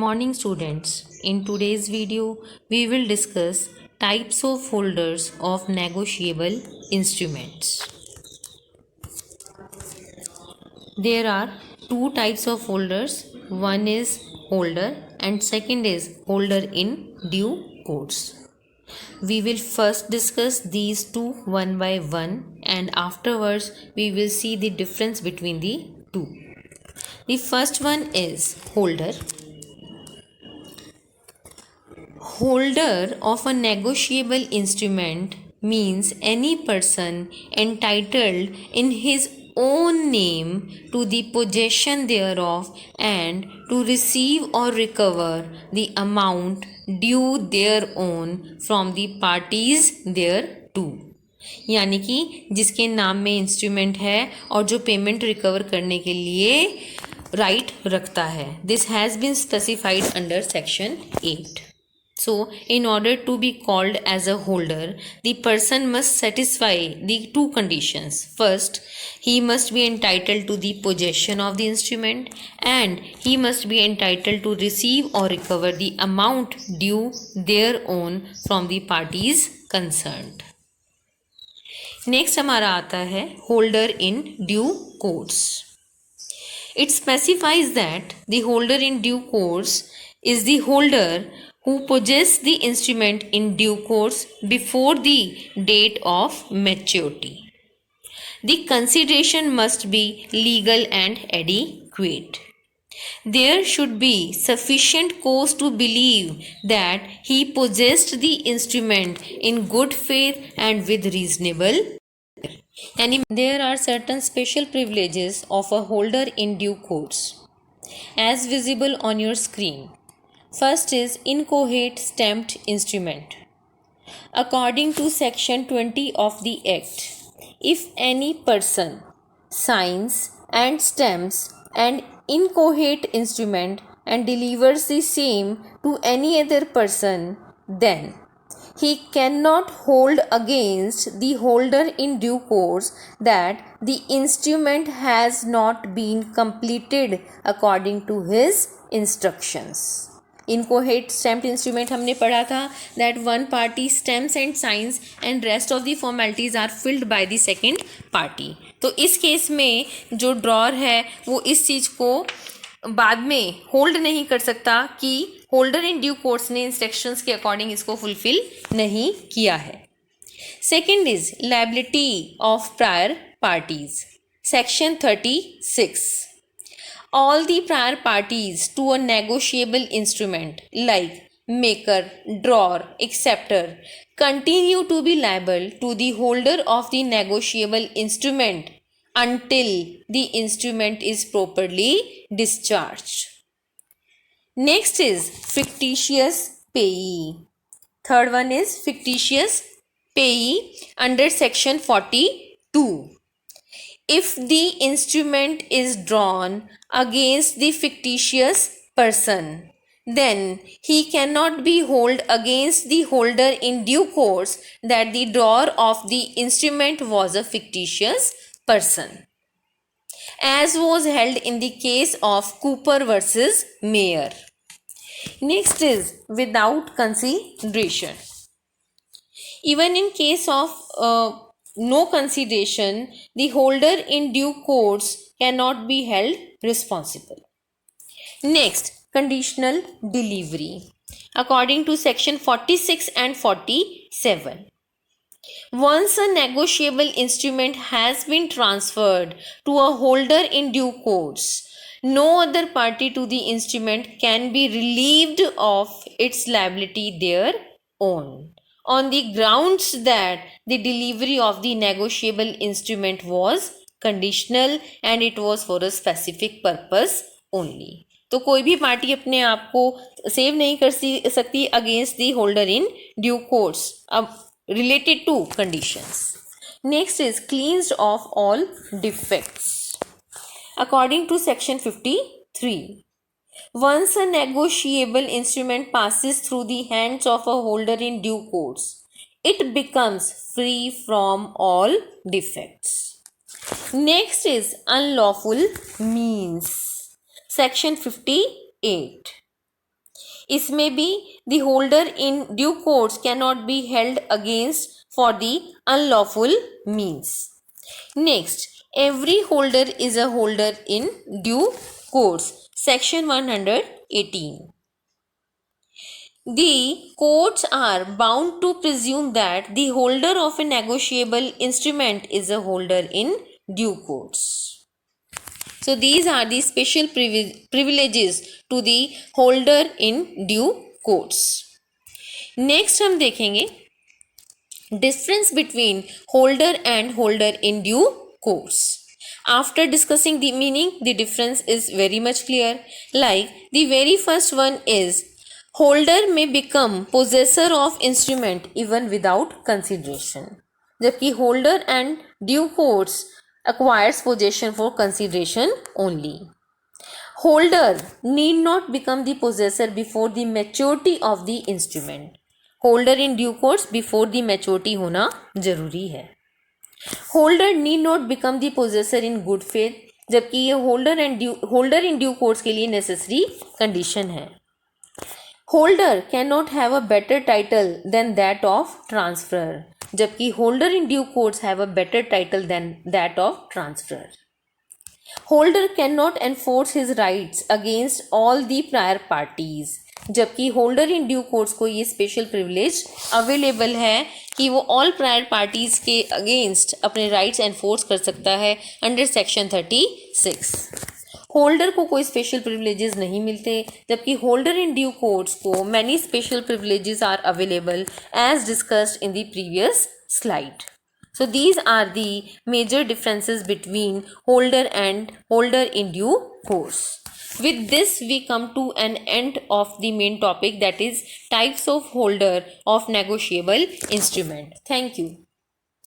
morning students. In today's video, we will discuss types of holders of negotiable instruments. There are two types of holders. One is holder and second is holder in due course. We will first discuss these two one by one and afterwards we will see the difference between the two. The first one is holder. Holder of a negotiable instrument means any person entitled in his own name to the possession thereof and to receive or recover the amount due thereon from the parties thereto. यानी कि जिसके नाम में instrument है और जो payment recover करने के लिए राइट रखता है. This has been specified under section 8. So, in order to be called as a holder, the person must satisfy the two conditions. First, he must be entitled to the possession of the instrument and he must be entitled to receive or recover the amount due thereon from the parties concerned. Next हमारा आता है holder in due course. It specifies that the holder in due course is the holder who possess the instrument in due course before the date of maturity. The consideration must be legal and adequate. There should be sufficient cause to believe that he possessed the instrument in good faith and with reasonable. And there are certain special privileges of a holder in due course, as visible on your screen. First is inchoate stamped instrument. According to section 20 of the Act, if any person signs and stamps an inchoate instrument and delivers the same to any other person, then he cannot hold against the holder in due course that the instrument has not been completed according to his instructions. Inchoate stamped instrument हमने पढ़ा था that one party stamps and signs and rest of the formalities are filled by the second party. तो इस case में जो drawer है वो इस चीज़ को बाद में होल्ड नहीं कर सकता कि होल्डर इन ड्यू कोर्स ने इंस्ट्रक्शंस के अकॉर्डिंग इसको फुलफिल नहीं किया है. Second is liability of prior parties. Section 36. All the prior parties to a negotiable instrument like maker, drawer, acceptor continue to be liable to the holder of the negotiable instrument until the instrument is properly discharged. Next is fictitious payee. Third one is fictitious payee under section 42. If the instrument is drawn against the fictitious person, then he cannot be held against the holder in due course that the drawer of the instrument was a fictitious person, as was held in the case of Cooper versus Mayer. Next is without consideration. Even in case of no consideration, the holder in due course cannot be held responsible. Next, conditional delivery. According to section 46 and 47. Once a negotiable instrument has been transferred to a holder in due course, no other party to the instrument can be relieved of its liability thereon, on the grounds that the delivery of the negotiable instrument was conditional and it was for a specific purpose only. तो कोई भी party अपने आप को save नहीं कर सकती against the holder in due course related to conditions. Next is cleansed of all defects. According to section 53. Once a negotiable instrument passes through the hands of a holder in due course, it becomes free from all defects. Next is unlawful means. Section 58. इसमें भी the holder in due course cannot be held against for the unlawful means. Next, every holder is a holder in due course. Section 118. The courts are bound to presume that the holder of a negotiable instrument is a holder in due course. So these are the special privileges to the holder in due course. Next हम देखेंगे difference between holder and holder in due course. After discussing the meaning, the difference is very much clear. Like the very first one is holder may become possessor of instrument even without consideration. जबकि holder and due course acquires possession for consideration only. Holder need not become the possessor before the maturity of the instrument. Holder in due course before the maturity होना जरूरी है. Holder need not become the possessor in good faith, जबकि ये holder in due course के लिए necessary condition है. Holder cannot have a better title than that of transferor, जबकि holder in due course have a better title than that of transferor. Holder cannot enforce his rights against all the prior parties, जबकि holder in due course को ये special privilege available है कि वो all prior parties के against अपने rights enforce कर सकता है अंडर सेक्शन 36. होल्डर को कोई स्पेशल प्रिविलेजेस नहीं मिलते, जबकि होल्डर इन ड्यू कोर्स को many special privileges are available as discussed in the previous slide. So these are the major differences between holder and holder in due course. With this we come to an end of the main topic, that is types of holder of negotiable instrument. Thank you.